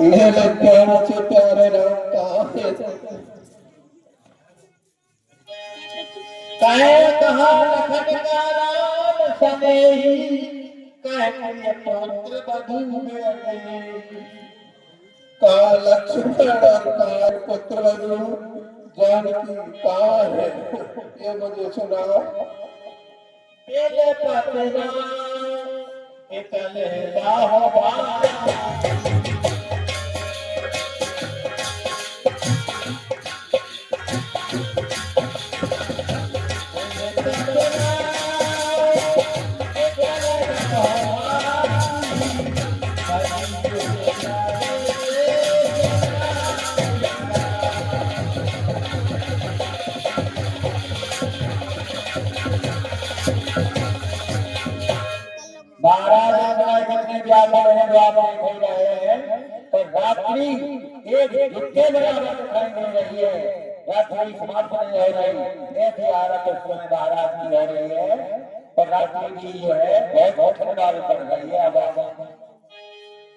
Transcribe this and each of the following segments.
मेरे प्यार से प्यारे राम कहाँ है? कहाँ लखन का राम सनेही, कहे प्रिय पुत्र बधू में कहाँ लक्ष्मण और कहाँ पुत्र बधू जानकी कहाँ है? ये मुझे सुनाओ। पेले पतना इतने बाहों रात्रि एक जितने बराबर दिखाई दे रही है, रात्रि समाप्त हो रही ऐसी आरत उसमें महाराज की हो रही है, और रात्रि की जो है बहुत ठंडा पड़ रही है। अब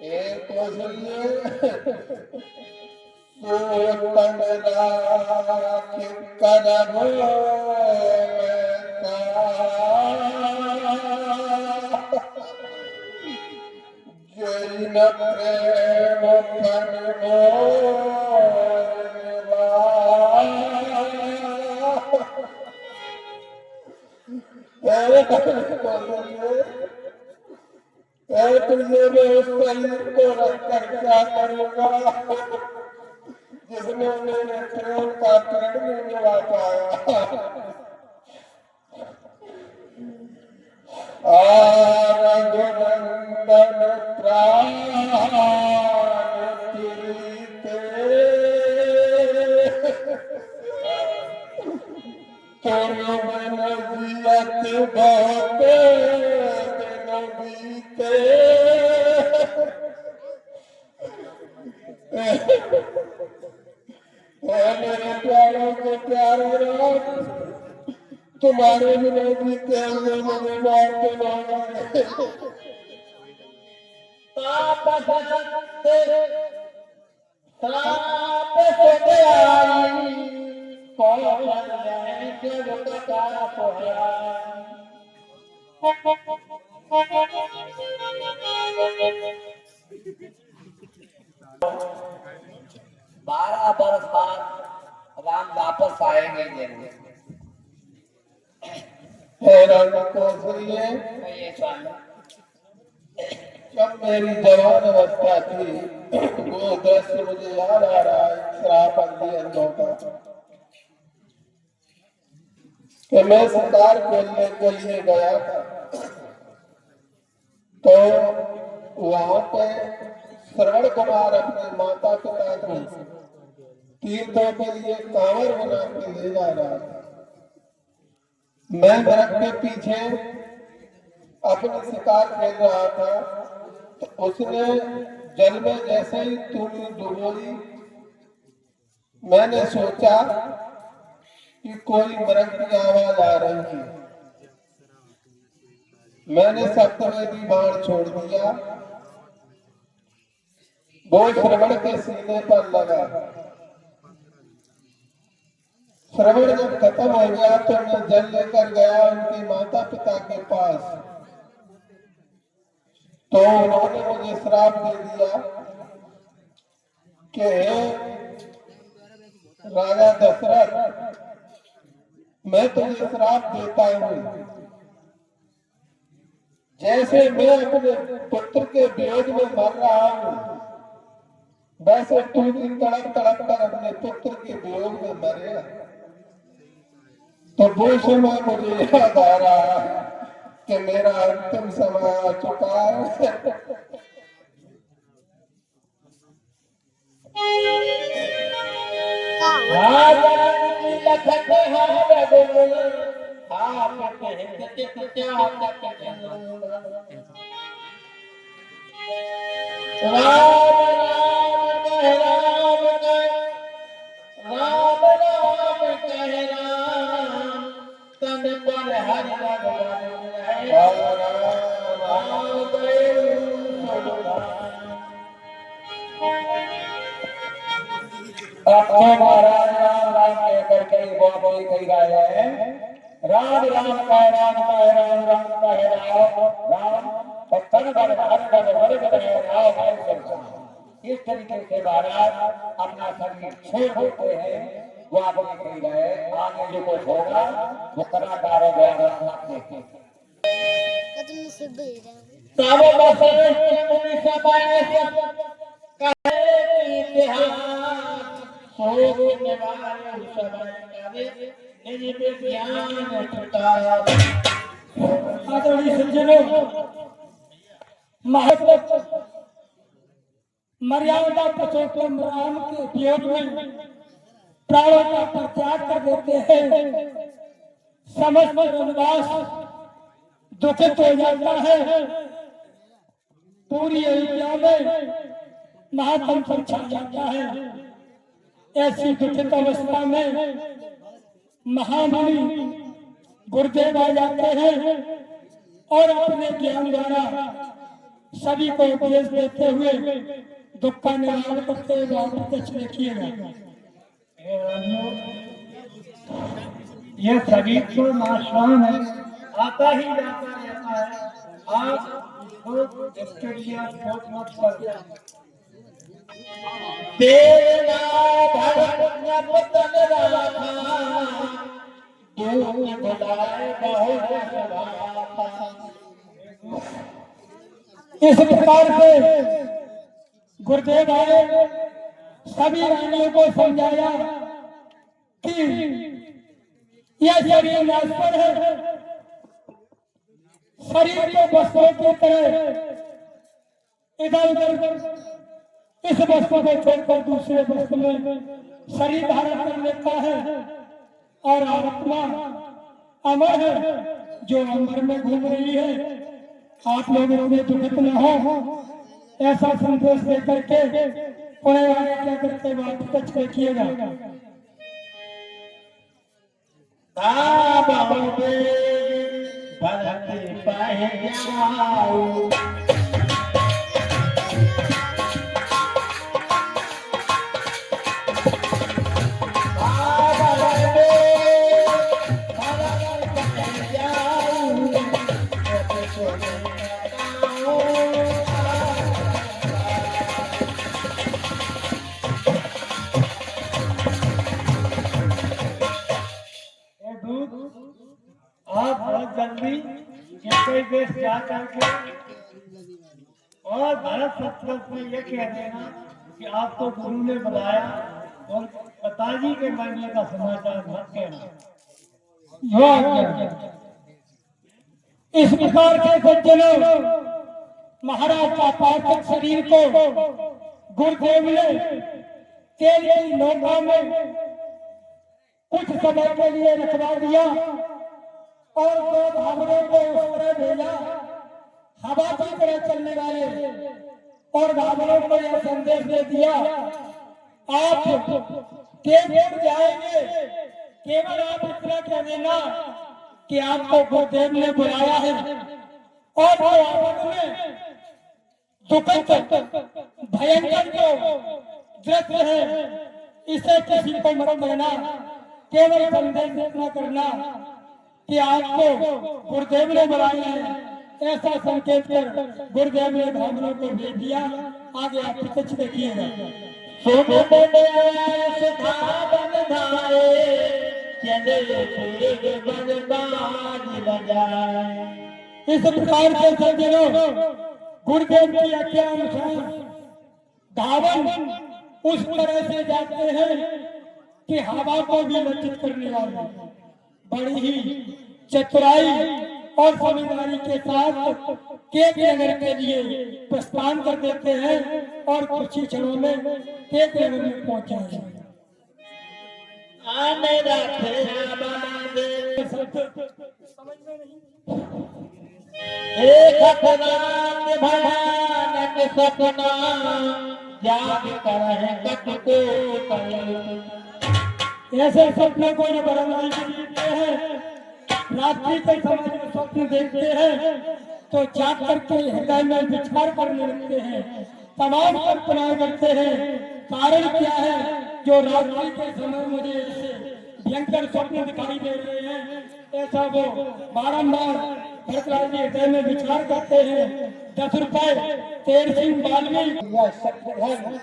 एक तो सुनिए जैन प्रेम तुझे मैं उस शरीर को रखकर क्या करूंगा जिसमें मेरे प्रेम का प्रण नहीं मिला पाया। रघुनंदन प्राण प्रीते तुम मन जियत बहुत दिन बीते। मेरे प्यारों के प्यारे राम, तुम्हारे बिना जीते हुए मुझे मारते मारे। पाप से आई कौन जब का सोया 12 बरस बाद राम वापस आएंगे जरूर। जब मेरी जवान अवस्था थी वो दृश्य मुझे याद आ रहा है शराबबंदी अंधों का कि मैं शिकार खेलने के लिए गया था, तो वहां पे श्रवण कुमार अपने माता पिता को तीर्थों के लिए कांवर बना के ले जा रहा था। मैं भरत के पीछे अपने शिकार खेल रहा था, तो उसने जल में जैसे ही तुम डुबोई, मैंने सोचा कि कोई मृग की आवाज आ रही है। मैंने सप्तवेदी बाण छोड़ दिया, वो श्रवण के सीने पर लगा। श्रवण जब खत्म हो गया तो मैं जल लेकर गया उनके माता पिता के पास, तो उन्होंने मुझे श्राप दे दिया कि राजा दशरथ, मैं तुझे श्राप देता हूं, जैसे मैं अपने पुत्र के विरोध में मर रहा हूं, वैसे तू भी तड़प तड़प कर अपने पुत्र के विरोध में मरेगा। तो वो समय मुझे याद आ रहा है कि मेरा अंतिम समय आ चुका है। अब तो महाराज राम राम कहकर के बोली कही गए हैं, राम राम कह राम कह राम राम कह राम और तन बल हर बल बल बल है राम भाई सब। इस तरीके से महाराज अपना शरीर छोड़ देते हैं। वो आपने कही गए आगे जो कुछ होगा वो कलाकारों द्वारा आप देखें। सावो बसे मुनि सभाए कहे इतिहास सोच निवारे सभाए करे निज विज्ञान छुटाया। आदरणीय सज्जनों, महत्व मर्यादा पुरुषोत्तम राम के उपयोग में प्राणों का परित्याग कर देते हैं। समस्त वनवास दुखित हो जाता है। पूरी अयोध्या में महाकंप छा जाता है। ऐसी दुखित अवस्था में महामुनि गुरुदेव आ जाते हैं और अपने ज्ञान द्वारा सभी को उपदेश देते हुए दुख का निवारण करते हुए प्रत्यक्ष देखिएगा। यह शरीर तो नाशवान है, आता ही जाता रहता है। आप लोग इसके लिए सोच मत करिए। तेरा भरत पुतन राखा तू बुलाए बहुत। इस प्रकार से गुरुदेव आए, सभी रानियों को समझाया कि यह शरीर नश्वर है। शरीर को वस्तुओं की तरह इधर उधर इस वस्तु को छोड़कर दूसरे वस्तु में शरीर धारण कर लेता है और आत्मा अमर है जो अमर में घूम रही है। आप लोगों में दुखित न हो ऐसा संदेश देकर के पुनः क्या करते वापस देखिएगा। भरत पाए जाओ आप बहुत जल्दी कई देश जा करके और भारत सत्संग में ये कह देना कि आपको गुरु ने बुलाया और पिताजी के मरने का समाचार मत कहना। इस प्रकार के सज्जनों, महाराज का पार्थिव शरीर को गुरुदेव ने तेल की नौका में कुछ समय के लिए रखवा दिया और दो धामरों को उस तरह भेजा हवा की तरह चलने वाले, और धामरों को यह संदेश दे दिया आप देवपुर जाएंगे, केवल आप इतना कह देना कि आपको गुरुदेव ने बुलाया है और वो आपस में दुखद भयंकर जो दृश्य है इसे किसी को मत कहना। केवल संदेश इतना करना कि आपको गुरुदेव ने बुलाया है, ऐसा संकेत कर गुरुदेव ने धामरों को भेज दिया। आगे आप प्रत्यक्ष देखिएगा। इस प्रकार के सज्जनों, गुरुदेव की आज्ञा अनुसार धावन उस तरह से जाते हैं कि हवा को भी लज्जित करने वाले बड़ी ही चतुराई और समझदारी के साथ केक नगर के लिए प्रस्थान कर देते हैं और कुछ ही क्षणों में केक नगर में पहुंच जाते हैं। ऐसे सपने को जो बरमाई देखते हैं, रात्रि के समय में स्वप्न देखते हैं तो जाग करके हृदय में विचार करने लगते हैं तमाम कल्पनाएं करते हैं। कारण क्या है जो रात्रि के समय मुझे ऐसे भयंकर स्वप्न दिखाई दे रहे हैं, ऐसा वो बारंबार भरतलाल जी हृदय में विचार करते हैं। 10 रुपए तेर सिंह वाल्मीकि या शत्रुघ्न,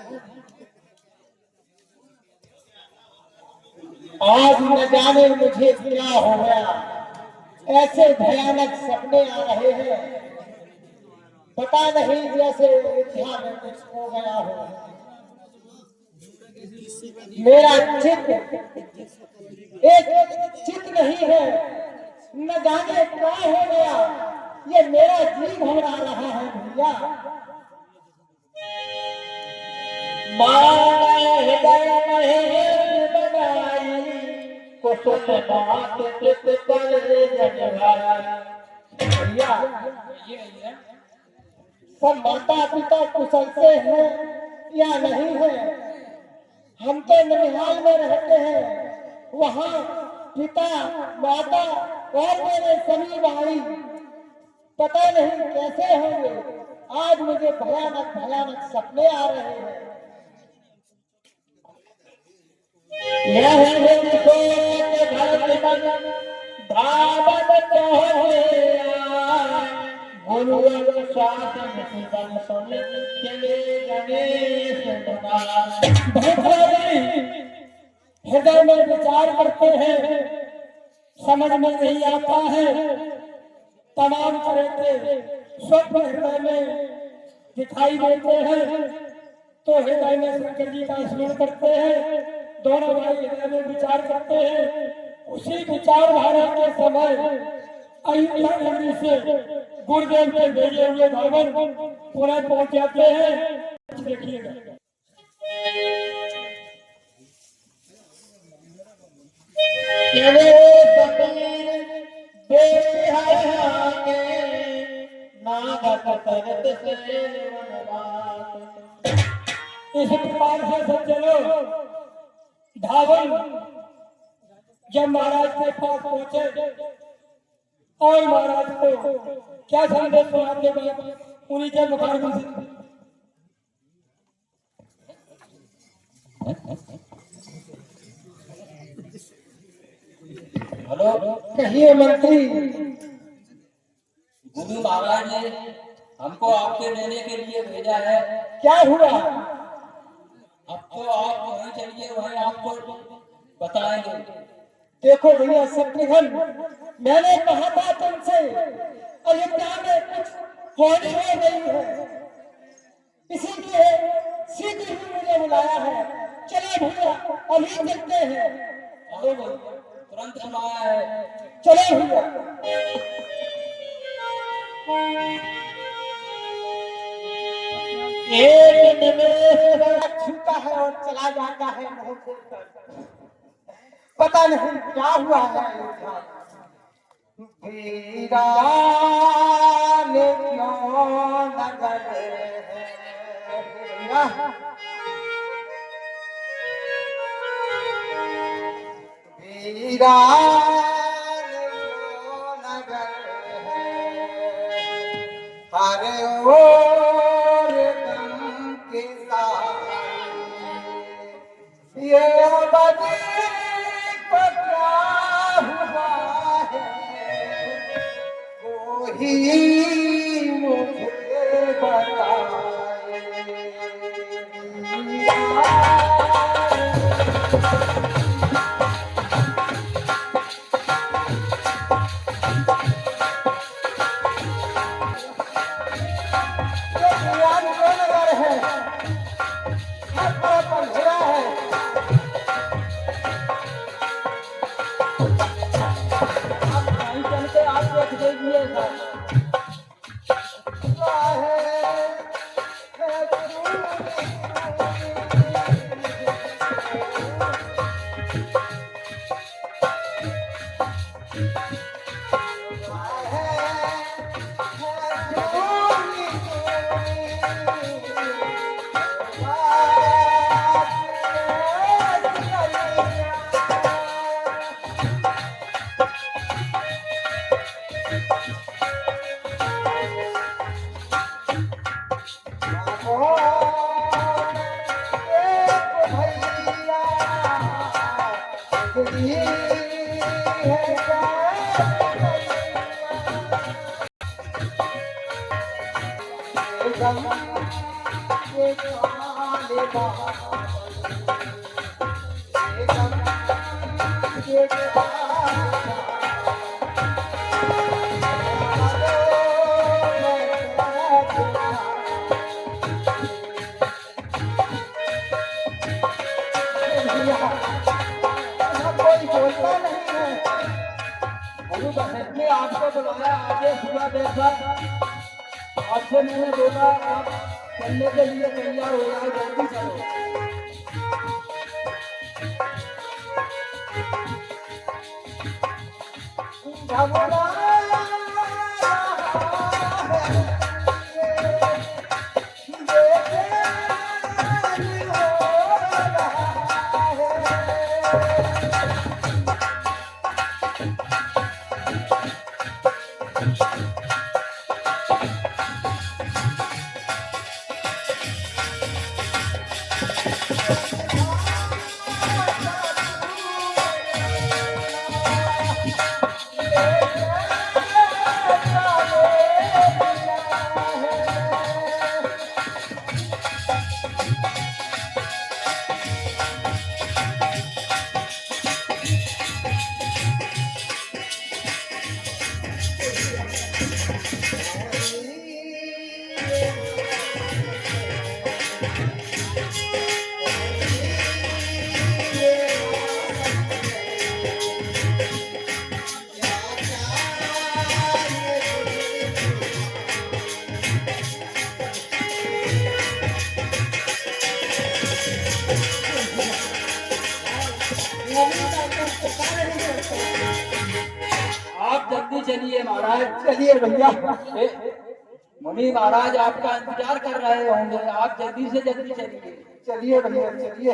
आज न जाने मुझे क्या हो गया, ऐसे भयानक सपने आ रहे हैं, पता नहीं जैसे अयोध्या में कुछ हो गया हो। मेरा चित्त एक चित्त नहीं है, न जाने क्या हो गया, ये मेरा जी घबरा रहा है भैया। सब माता पिता कुशल से हैं या नहीं है? हम तो ननिहाल में रहते हैं, वहाँ पिता माता और मेरे सभी भाई पता नहीं कैसे होंगे। आज मुझे भयानक भयानक सपने आ रहे हैं। हृदय में विचार करते हैं, समझ में नहीं आता है। तमाम तरह के स्वप्न हृदय में दिखाई देते हैं, तो हृदय में शंकर जी का स्मरण करते हैं। दोनों भाई हृदय में विचार करते हैं। उसी विचारधारा के समय अयोध्या नगरी से गुरुदेव के भेजे हुए भवन पुनः पहुंच जाते हैं। देखिएगा, इस प्रकार से सज्जनों धावन जब महाराज के पास पहुंचे और महाराज को क्या संदेश सुनाते बाद उन्हीं के मुखारबिन से हेलो, कहिए मंत्री। गुरु महाराज ने हमको आपके लेने के लिए भेजा है। क्या हुआ? अब तो आप वहीं चलिए, वहीं आपको बताएंगे। देखो भैया शत्रुघ्न, मैंने कहा था तुमसे अयोध्या में कुछ होने हो गई है, इसीलिए शीघ्र ही मुझे बुलाया है। चलो भैया अभी चलते हैं। चलो भाई, तुरंत बुलाया है। चलो भैया। एक निमेष छूता है और चला जाता है मुंह खोलकर। पता नहीं क्या हुआ है अयोध्या में। वीरान क्यों नगर है, वीरान क्यों नगर है, हरे ओर गम के साथ ये बदी को क्या हुआ है, कोई मुझे बताए। आप देख देखिए सर। कोई बोलता नहीं है। गुरु बसंत ने आपको बुलाया, आगे सुबह देखा, आपसे मैंने बोला आप चलने के लिए तैयार हो जाए, जल्दी चलो। आप जल्दी चलिए महाराज। चलिए भैया। मुनि महाराज आपका इंतजार कर रहे होंगे, आप जल्दी से जल्दी चलिए। चलिए भैया चलिए।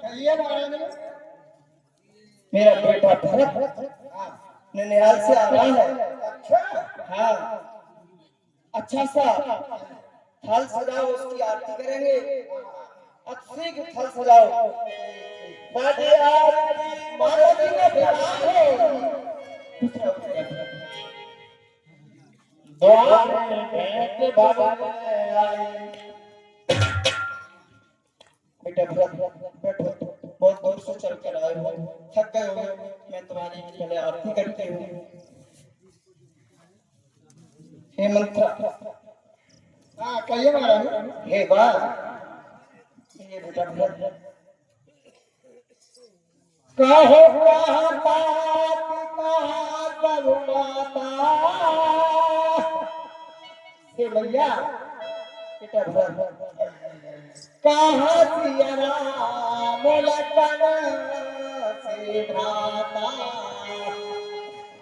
चलिए महाराज। मेरा बेटा भरत ननिहाल से आ रहा है। हाँ, अच्छा सा फल सजाओ, उसकी आरती करेंगे। अच्छी की फल सजाओ। बाजी आरती माता जी ने प्रणाम हो। द्वार में बैठ बाबा आए। बेटा भरत बैठो, बहुत दूर से चल कर आए हो, थक गए हो, मैं तुम्हारी पहले आरती करती हूँ। हे मंत्र। हाँ कहिए महाराज। हे वाह, ये बेटा भरत कहो माता हे भैया। बेटा भरत कहाँ सिया राम लखन से भ्राता।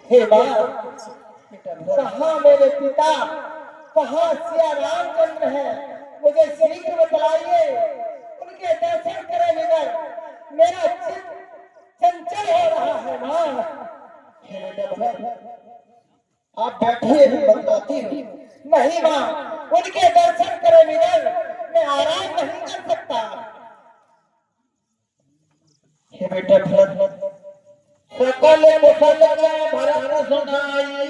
हे बाप, कहाँ मेरे पिता, कहाँ सिया रामचंद्र है, मुझे शीघ्र बतलाइए। उनके दर्शन करे बगैर मेरा चित्त चंचल हो रहा है मां। हे बेटा भरत, आप बैठिए, बतलाती हूँ। नहीं मां, उनके दर्शन करे बगैर मैं आराम नहीं कर सकता। हे बेटा भरत, सकल कुशल भरत सुनाई,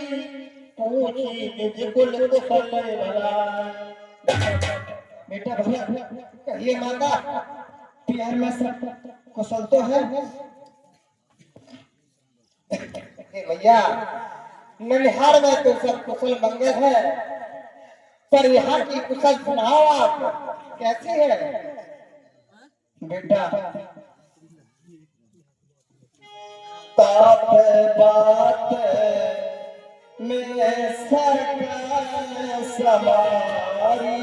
पूछी निज कुल कुशल भलाई। बेटा भरत कहिए माता, प्यार में सब कुशल तो है। हे भैया, ननिहाल में तो सब कुशल मंगल है, पर यहाँ की कुशल सुनाओ आप, कैसी है? बेटा तात बात में सकल सवारी।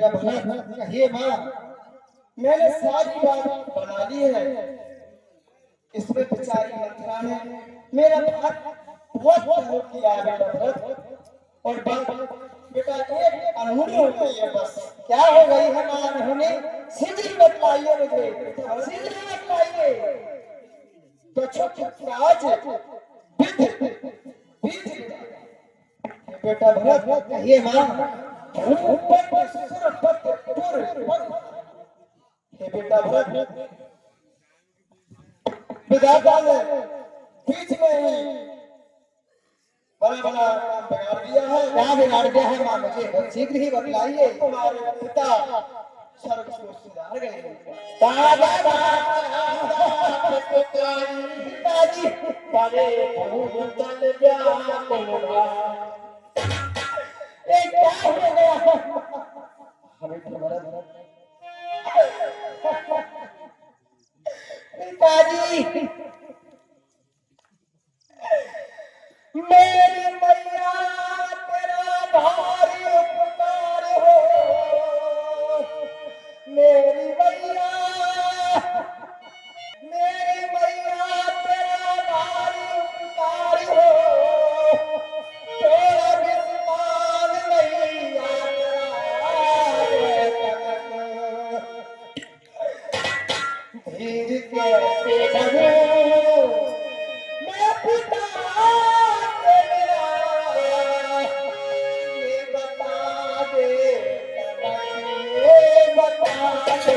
बेटा भरत कहिए माँ, मैंने सारी बात बना ली है। इसमें बेचारी मंत्रा ने मेरा बहुत सहयोग किया है बेटा भरत। और बात बेटा एक अनहोनी हो गई है बस। क्या हो गई है माँ अनहोनी? सिंदरी बतलाइए मुझे, सिंदरी बतलाइए। तो आज बेटा भरत कहिए माँ। बेटा भरत विधाता ने बीच में ही बड़ा बड़ा काम बिगाड़ दिया है। क्या बिगाड़ दिया है माँ? मुझे शीघ्र ही बतलाइए। तुम्हारे पिता स्वर्ग से सुधार गए। पिताजी बड़े भूतल क्या हो गया? हमें पिताजी मेरी मैया तेरा भारी उपकार हो। मेरी मैया तेरा भारी उपकार हो। तेरा विस्तार नहीं धीर कैसे धरूं मैं पिता के बिना। ये बता दे ये बता दे।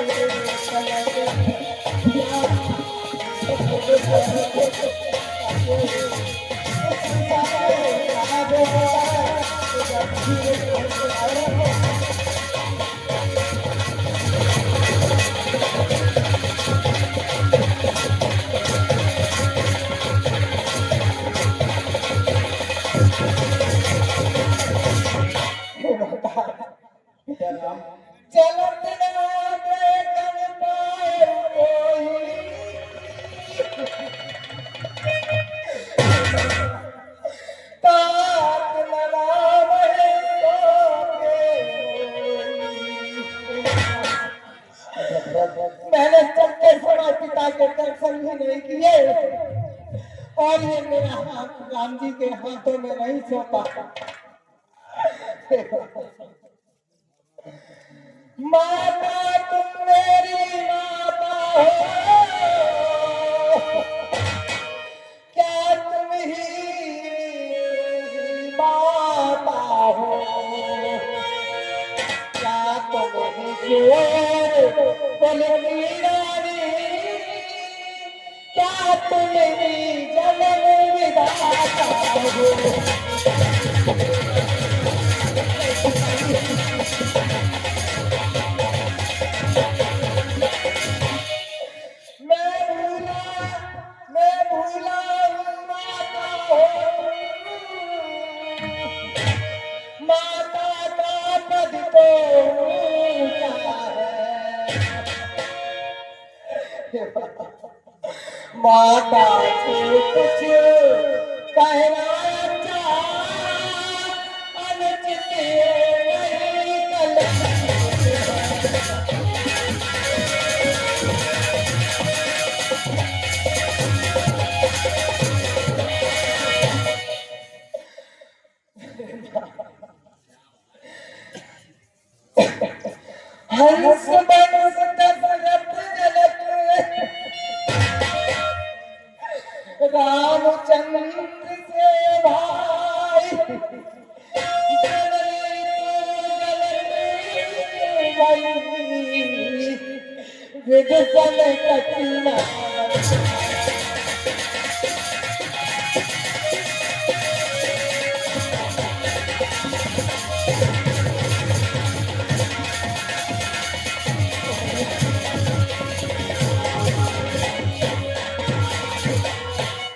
मैंने चलते समय पिता के दर्शन भी नहीं किए और ये मेरा हाथ राम जी के हाथों में नहीं सौंपा। माता तुम मेरी माता हो, क्या तुम ही माता हो? क्या तुम ही रानी? क्या तुम ही जन्म विधाता हो? मैं भूला माता हो। माता का पद तो ऊंचा है। माता से कुछ कहना अच्छा अनुचित नहीं कल। हंस बंस दशरथ जनक रामचंद्र से भाई विदसन कठिना।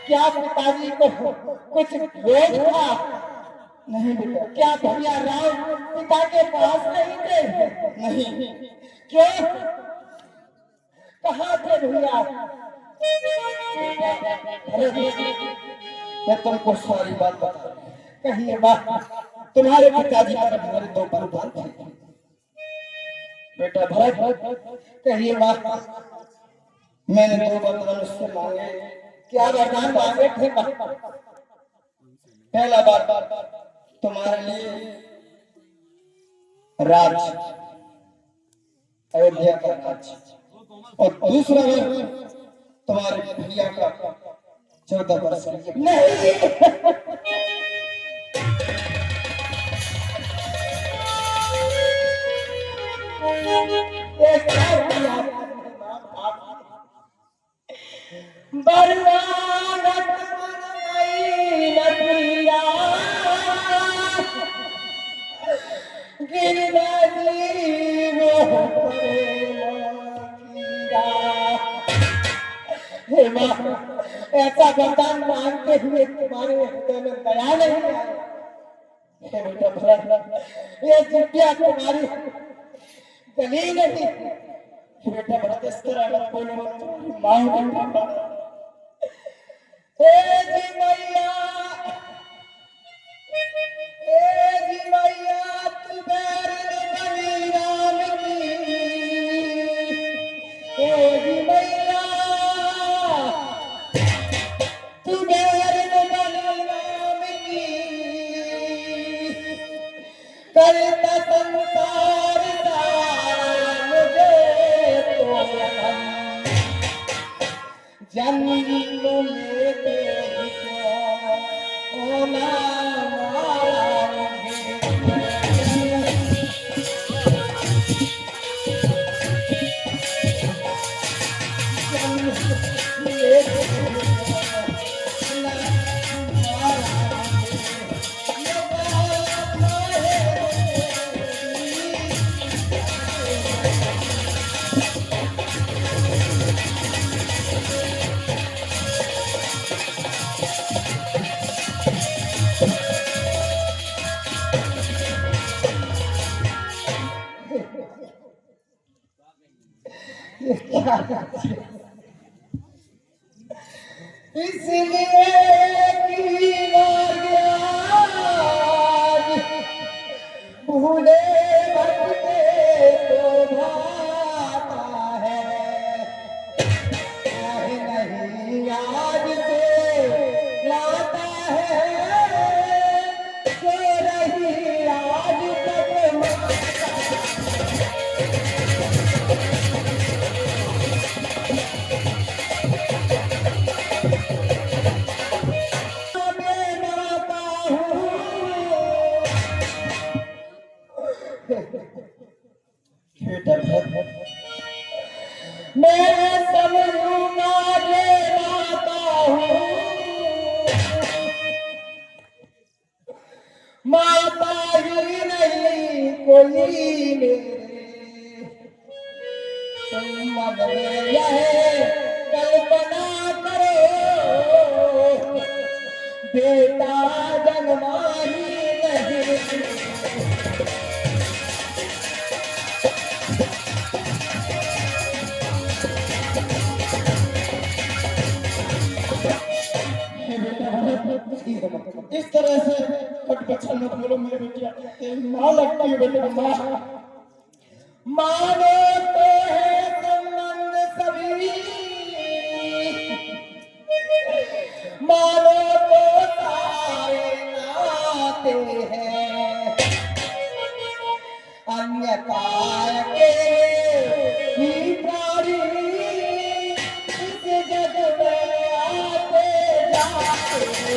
क्या पिताजी को कुछ रोज था? नहीं बेटा। क्या भैया राम पिता के पास नहीं थे? नहीं। क्यों? कहाँ थे भैया? मैं तुमको सारी बात बता। कहिए बात। तुम्हारे पिताजी पर हमारे दो बरदान थे। बेटा भरत कहिए माँ, मैंने दो वरदान उससे मांगे। क्या वरदान मांगे थे माँ? पहला बार तुम्हारे लिए राज, अयोध्या का राज, और दूसरा बार तुम्हारे भैया का 14 वर्ष नहीं। ऐसा वरदान मांगते हुए तुम्हारे हृदय में दया नहीं आया। हे बेटा भरत, ये जिज्ञा तुम्हारी गली नहीं। बेटा भरत इस तरह मत बोलो, मांगो। हे जी मैया, हे जी मैया, तू बैर बनी राम की। हे जी मैया, तू बैर बनी राम की। करता संसार सारा मुझे तो जन्म लेते होना इसलिए की भूले भटके तो भाता है। नहीं आज से लाता है, जो रही आज तक मैं समझूंगा रे माता हूँ, माता ही नहीं कोई मेरे। तुम मन में यह कल्पना करो, बेटा जन्मा ही नहीं। इस तरह से कटपच्छा मत बोलो मेरे बेटिया, माँ लगती है बेटा। मानो तो है संबंध सभी, मानो तो सारे नाते हैं। अन्य काय के ही प्राणी इस जग में आते जाते।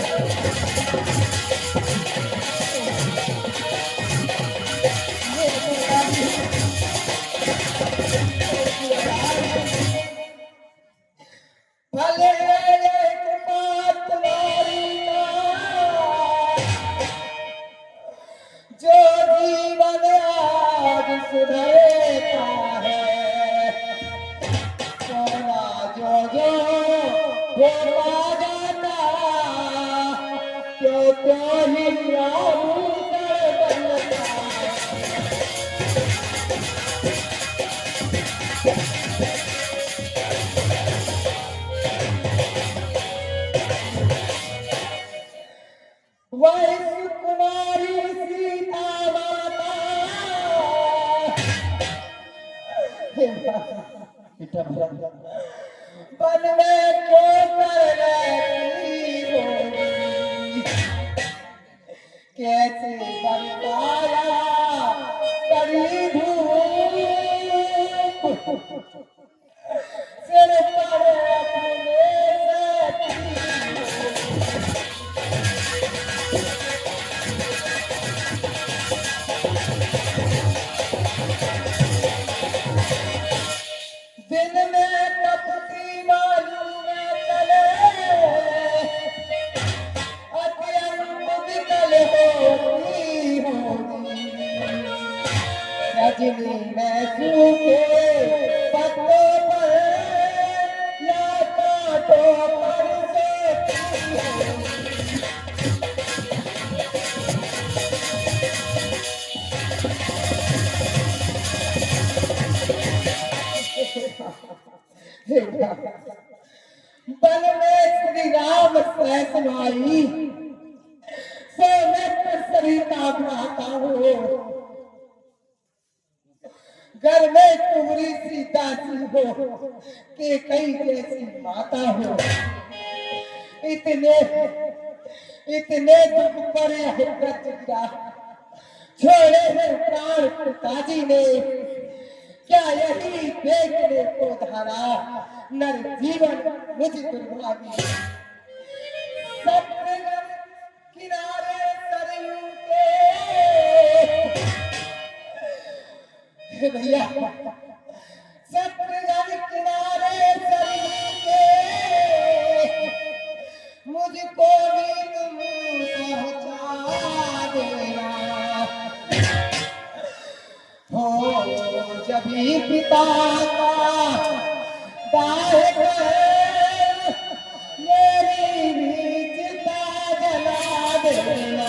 बेटा भला बन में क्यों कर रही होगी, कैसे बरसाया करी धूप, सिर पर अपने दिन में तपती मालूम चले, अत्यंत विकल होती होगी, रजनी में सूखे पत्तों पर या कांटों पर सोती होगी। बल में श्री राम सहसवाई, सो मैं सरिता गाता हूँ, घर में कुंवरी सीता सी हो के कई जैसी माता हो, इतने इतने दुख पर गिरा, छोड़े हैं प्राण पिताजी ने, क्या यही देखने को धारा नर जीवन मुझ दुर्भागी। सतलज किनारे सरयू के भैया, सतलज किनारे सरयू के, मुझको भी तुम पहुंचा देना, हो जब भी पिता का दाह मेरी भी चिता जला देना।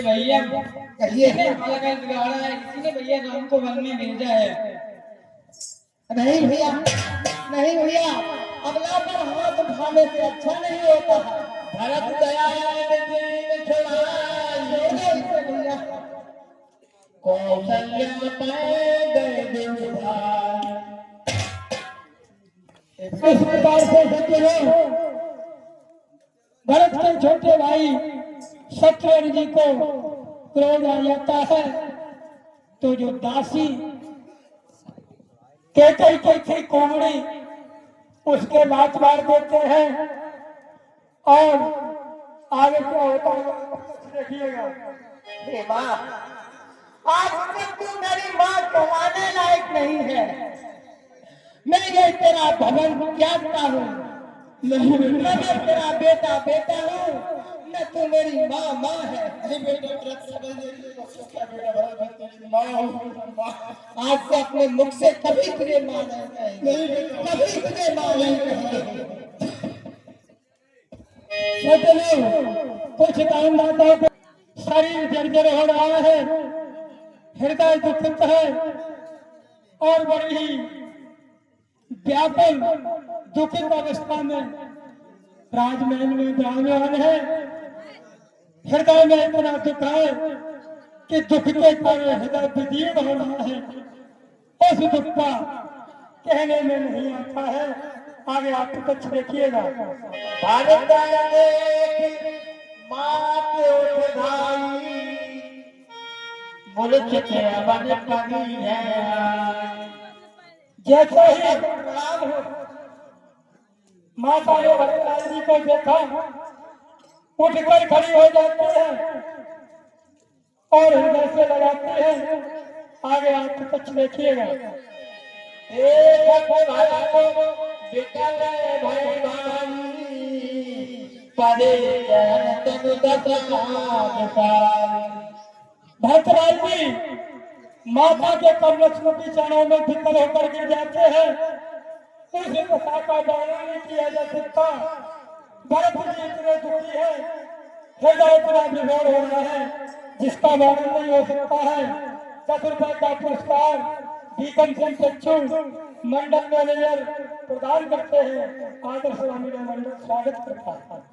भैया कहिए हमारा घर बिगाड़ा है, किसी ने भैया राम को वन में भेजा है। नहीं भैया, नहीं भैया, अगला पर हाथ उठाने से अच्छा नहीं होता है। भरत दया भैया कौशल्या पाए गए दिन इस प्रकार से सज्जनों, भरत के छोटे भाई शत्रुघ्न जी को क्रोध आ जाता है, तो जो दासी केकई की थी कुंवरी, उसके लात मार देते हैं। और आगे क्या होता है देखिएगा। हे माँ, आज तक तू मेरी माँ कहलाने लायक नहीं है। मैं ये तेरा भवन त्यागता हूँ, नहीं मैं तेरा बेटा बेटा हूँ, न तू मेरी माँ माँ है। नहीं बेटा, व्रत समझने के लिए उसका बेटा भरत मैं तेरी माँ हूँ। आज से अपने मुख से कभी तुझे माँ नहीं कहेंगे, कभी तुझे माँ नहीं कहेंगे। कुछ कामदाताओं को शरीर जर्जर हो रहा है, हृदय दुखित है, और बड़ी ही व्याकुल दुखित अवस्था में राजमहल में विराजमान है। हृदय में इतना दुख है कि दुख के कारण हृदय विदीर्ण हो रहा है। उस दुख का कहने में नहीं आता है। आगे आप कुछ देखिएगा। भारत माँ के उठ भाई मुल्क के बन पड़ी है। जैसे ही राम माता ने भरतलाल जी को देखा, उठकर खड़ी हो जाती है और हृदय से लगाती है। आगे आप कुछ देखिएगा। भरतलाल जी माता के कमलक्ष्मी चरणों में भीतर होकर गिर जाते हैं। उस दशा का वर्णन नहीं किया जा सकता। भरत जी इतने दुखी है, हृदय इतना विभोर हो रहा है जिसका वर्णन नहीं हो सकता है। 10 रुपए का पुरस्कार भीकम सिंह चच्चू मंडल मैनेजर प्रदान करते हैं। आदर स्वामी का मंडल स्वागत करता है।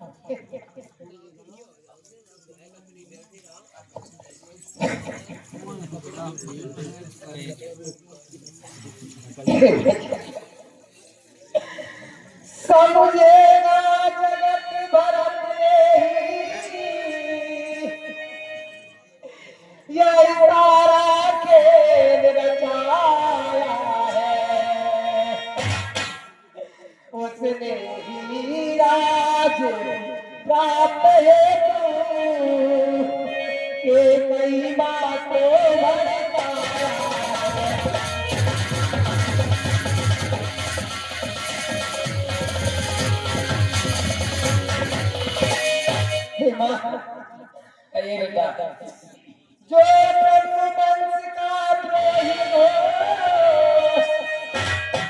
समझेगा जगत भरत यह सारा खेल रचाया है। उसने ही राज प्राप्त है के कई बातों भड़काया अरे बेटा जो रघुवंश का द्रोही हो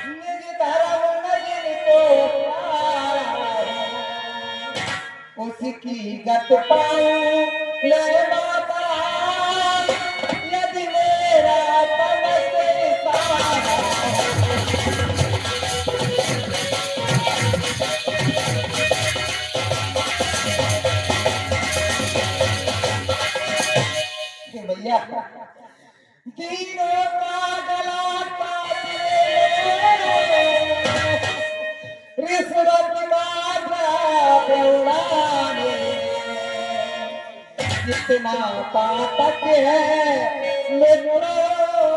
निज धर्म न जिनको प्यारा है उसकी गत पाऊं ले माता यदि मेरा तन से सहारा भैया तीनों का गला काट रिश्वत उड़ाने जितना पातक है मित्रों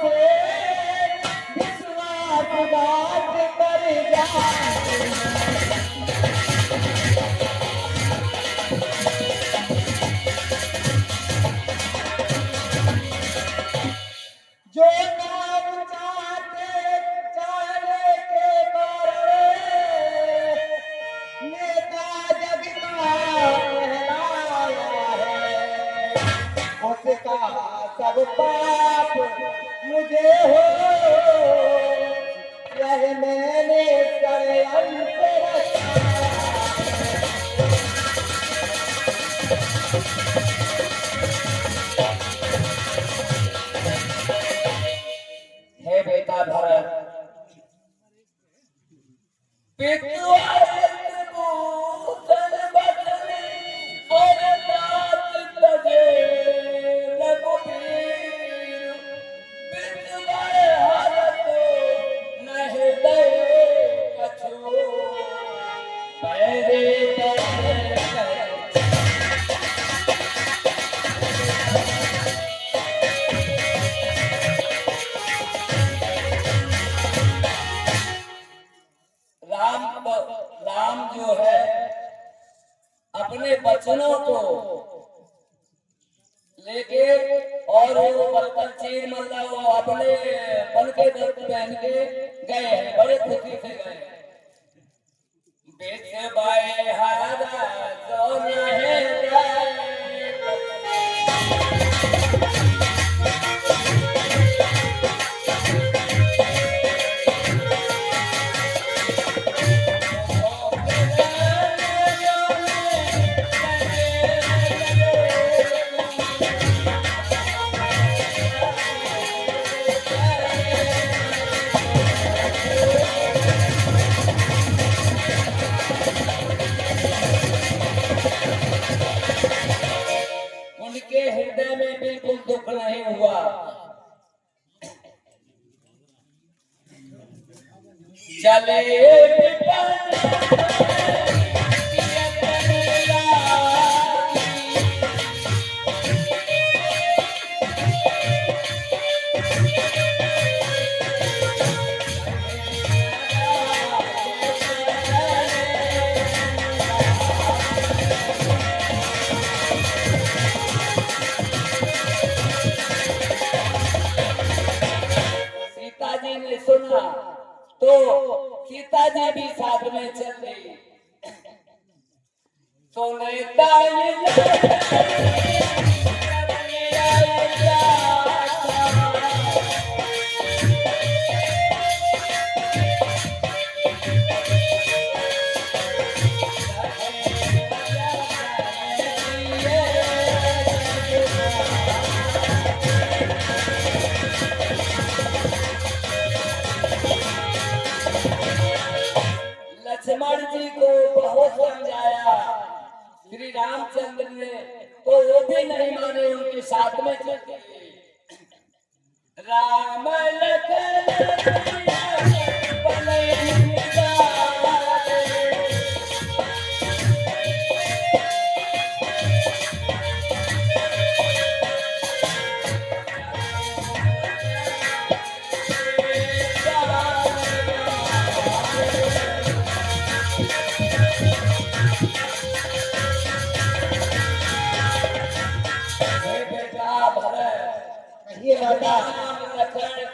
से विश्वासघात कर जाए। जो नाम चाहने के कारण नेता जग का कहलाया है उसका सब पाप मुझे हो यह मैंने षड्यंत्र रचा। हे बेटा भरत राम जो है अपने बचनों को लेके और वो बर्तन चीर मतलब वो अपने बन के पहन के गए हैं, बड़े खुशी से गए। बेच बाए हारा सोना है चले सीता जी ने सुना तो सीता जी भी साथ में चल गई। सोने लक्ष्मण जी को बहुत समझाया श्री रामचंद्र ने, तो वो भी नहीं माने, उनके साथ में चल गए। राम लखन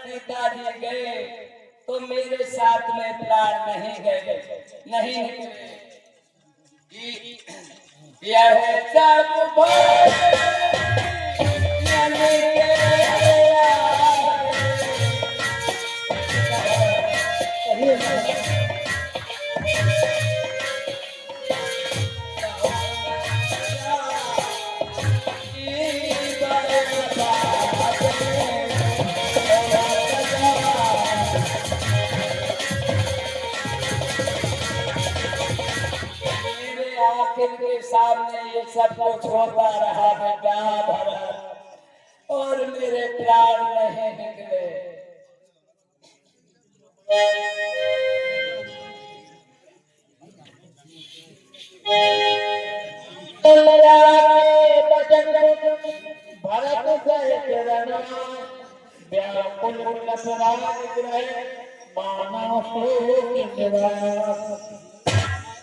सीता जी गए तो मेरे साथ में प्राण नहीं गए, नहीं निकले। यह सब के सामने ये सब कुछ होता रहा बेटा भरत, और मेरे प्राण नहीं निकले। भरत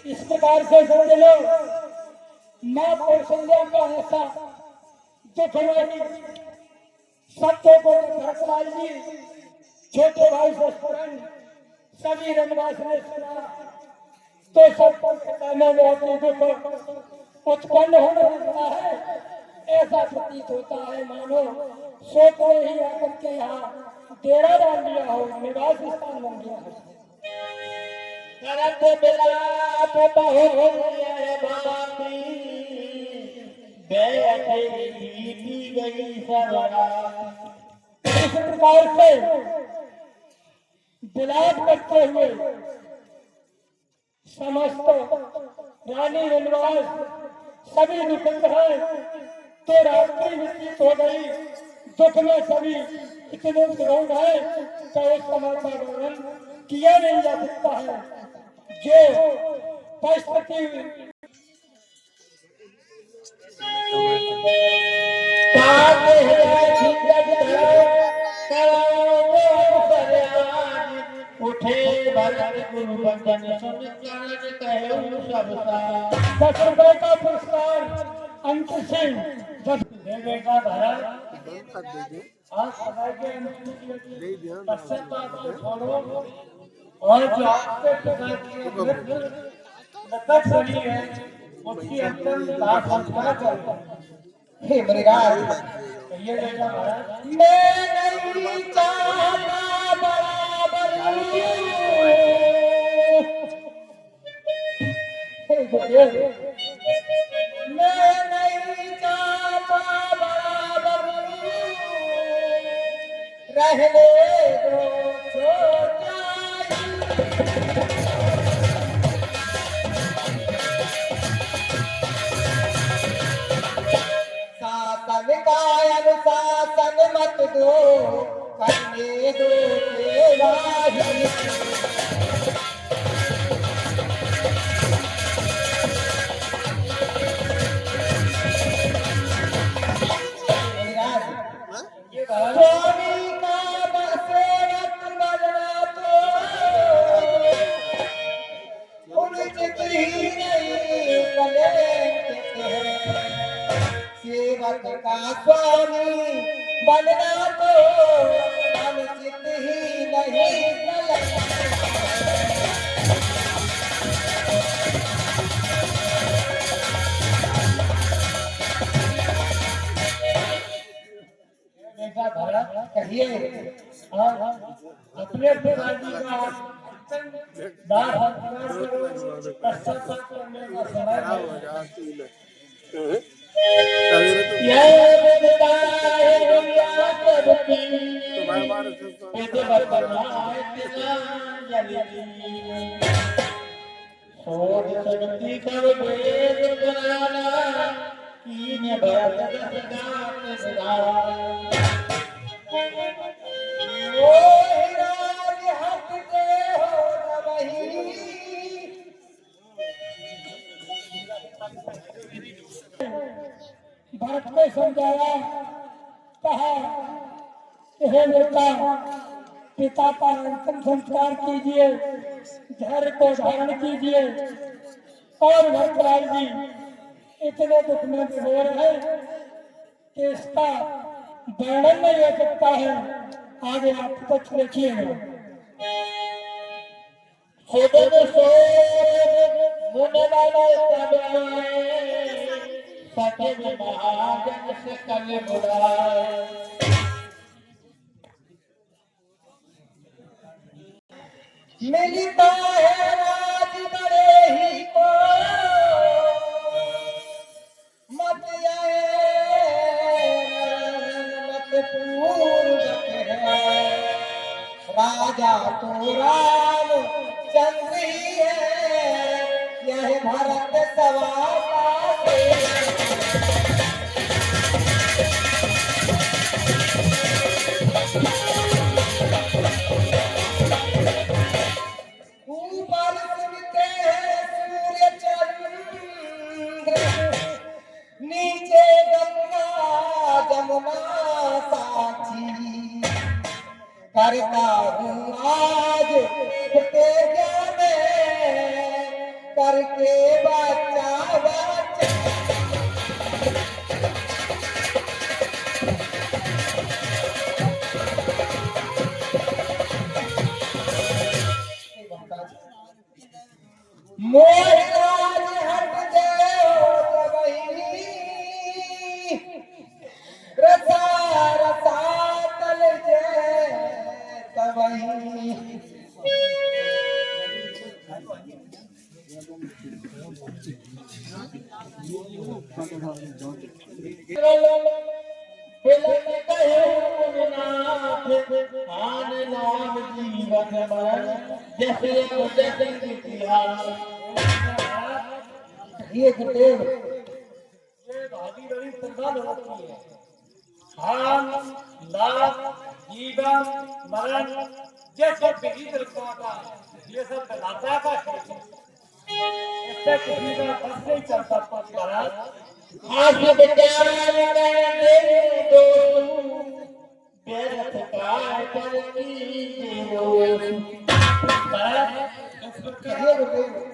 इस प्रकार से समझ लो, माँ कौशल्या का ऐसा दुखवानी सत्य को लाई, छोटे भाई से स्मरण सभी रंगवास ने सुना तो सब में दुख उत्पन्न होने लगता है। ऐसा प्रतीत होता है मानो सोच ही आकर के यहाँ डेरा डाल दिया हो, निवास स्थान बन गया हो। करत बिलाप बहुत बाती, बैठे बीती गई सवरा। इस प्रकार से विलाप करते हुए समस्त रानी रनवास सभी निकल रहे तो रात्रि व्यतीत हो गई। दुख में सभी इतने ग्रहण है तो उस समय का वर्णन किया नहीं जा सकता है। जो परिस्थिति उठे भरत गुरु बंदन सुन कहे सब सा। 10 रुपए का पुरस्कार अंक सिंह 10 देवेगा भरत आज समय के पश्चाताप को छोड़ो और जो आपके पिता की मृतक बनी है उसकी अंतिम दाह संस्कार करता है। हे मृगाल कहिए बेटा महाराज, मैं नहीं चाहता बराबर मैं नहीं चाहता बराबर रहने दो छोटा शासन का अनुशासन मत दो करने दो सेवा ही। स्वामी का सेवक बनना तो उचित ही नहीं कलंकित है। सेवक का स्वामी बनना तो अनुचित ही नहीं कलंकित बेटा भरत कहिए और अपने पिताजी का दाह पश्चाताप करने का समय यह बेटा है दुनिया सबकी बेटे बरनाए तेरा जल्दी सोच शक्ति कर वेद पुराना कीन भरत सदात सदा ओ राज हट के हो नवही भरत को समझाया कहा हे बेटा पिता का अंतिम संस्कार कीजिए धैर्य को धारण कीजिए और भरतलाल जी इतने दुख में विभोर है कि इसका वर्णन नहीं हो सकता है। आगे आप कुछ देखिएगा। महाजन से कल बुलाए मिलता है राज बड़े ही को मत आए मत पूर्वक है राजा तो राम चंद्र ही है यह भरत सवा ऊपर सुनते हैं सूर्य चंद्र नीचे गंगा जमुना साक्षी करता हूँ आज तेजा में करके बच्चा बच्चा मोहराज हट जाओ वही रसा रसा तल जे तवही आन नाम जीवन जैसे ये गुरुदेव ये भागी बड़ी प्रधान होती है हान नाम जीवन मरण जैसे विविध रखा का ये सब बनाता का इससे किसी का बस नहीं चलता पर आज विचार दो व्यर्थ का करनी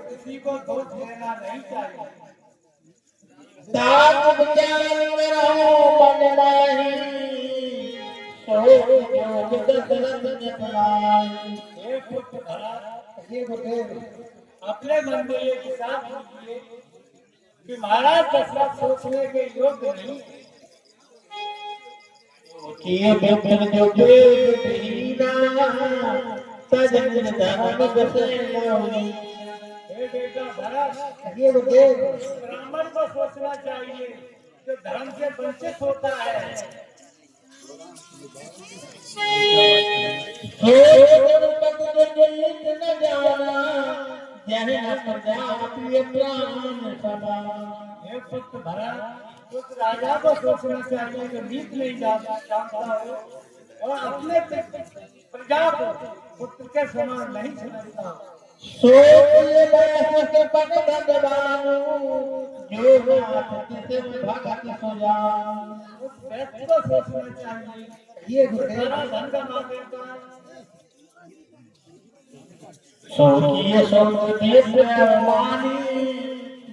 किसी को दोष देना नहीं चाहिए ताक विचार करो मन माही सोच जो दशरथ ने बनाई हे पुत्र भरत हे गुरुदेव अपने मन में ये विचार कीजिए कि महाराज दशरथ सोचने के योग्य नहीं किए बेबन जो बेबीना सजन धर्म बसे मोही हे बेटा भरत ये गुरुदेव ब्राह्मण को सोचना चाहिए जो धर्म से वंचित होता है न जाना जह प्रजाप्रिय ब्राह्मण सभा हे पुत्र भरत उस राजा को सोचना चाहिए जो नीत नहीं जानता हो और अपने प्रजा को पुत्र के समान नहीं समझता जो भगत सो जा उस व्यक्ति को सोचना चाहिए ये धन का मान देता है। सोचिए सोच देश अवमानी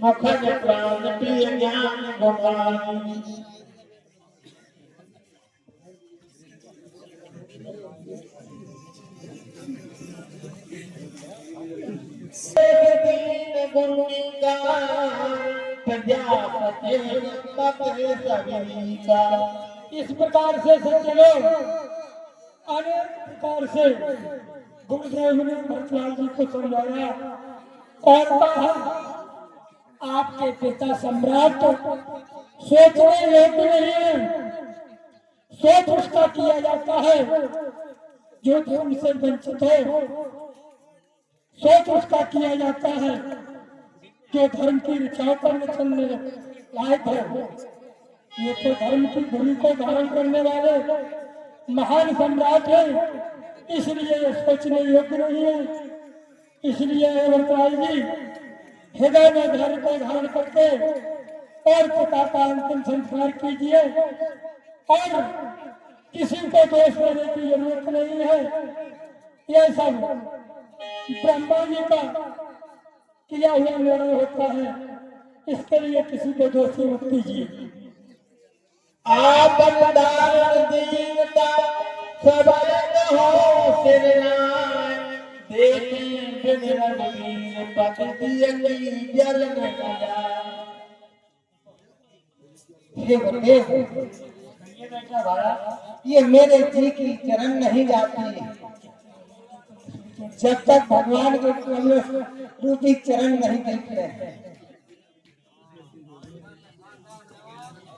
मुखज क्रांति ज्ञान गुमानी। दीन गुरु का प्रजापति सभी का। इस प्रकार से सच्चे लोग अनेक प्रकार से गुरुदेव ने भरतलाल जी को समझाया और कहा आपके पिता सम्राट सोचने योग्य नहीं है, सोच उसका किया जाता है जो धर्म से वंचित हो, सोच उसका किया जाता है जो धर्म की रक्षा करने चलने लायक है। ये तो धर्म की धुरी को धारण करने वाले महान सम्राट है, इसलिए ये सोचने योग्य नहीं है। इसलिए भरतलाल जी हृदय में धर्म को धारण करके और पिता का अंतिम संस्कार कीजिए और किसी को दोष देने की जरूरत नहीं है। यह सब ब्रह्मा जी का किया हुआ निर्णय होता है, इसके लिए किसी को दोषी मत कीजिए। आप दीनता सबक हो सिरनाय देखें वीर पति जल न जाए। हे गुरुदेव, ये मेरे जी की चरण नहीं जाती जब तक भगवान के रूपी चरण नहीं देखते।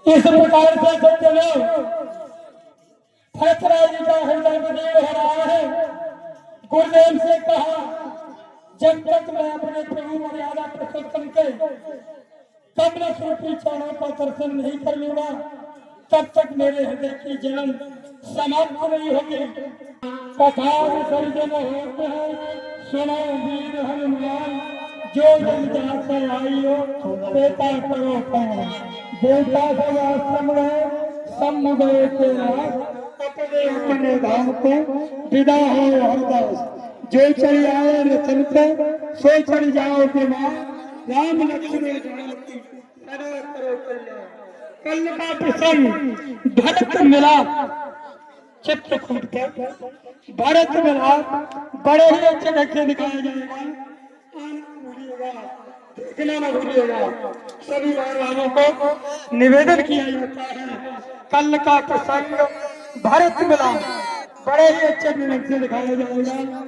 इस प्रकार से सत्य लोग भरतलाल जी का हृदय विदीर्ण हो रहा है। गुरुदेव से कहा जब तक मैं अपने प्रभु मर्यादा पुरुषोत्तम के कमल स्वरूपी चरणों का दर्शन नहीं कर लूंगा तब तक मेरे हृदय की जलन समाप्त नहीं होगी। कथा विसर्जन होते हैं सुनो वीर हनुमान, जो जन जाकर आई हो बेटा करो करो। बेटा सब आश्रम रहे सम्मुख के अपने अपने धाम को विदा हो हरदास। जो चल आए रतन पे सो चल जाओ विमान, राम लक्ष्मण जानकी करो करो कल्याण। कल का प्रसंग भरत मिलाप चित्रकूट के भरत मिलाप बड़े ही अच्छे ढंग से दिखाया जाएगा। देखना न भूलिएगा। सभी महाराजों को निवेदन किया जाता है कल का प्रसंग भरत मिलाप बड़े ही अच्छे ढंग से दिखाया जाएगा।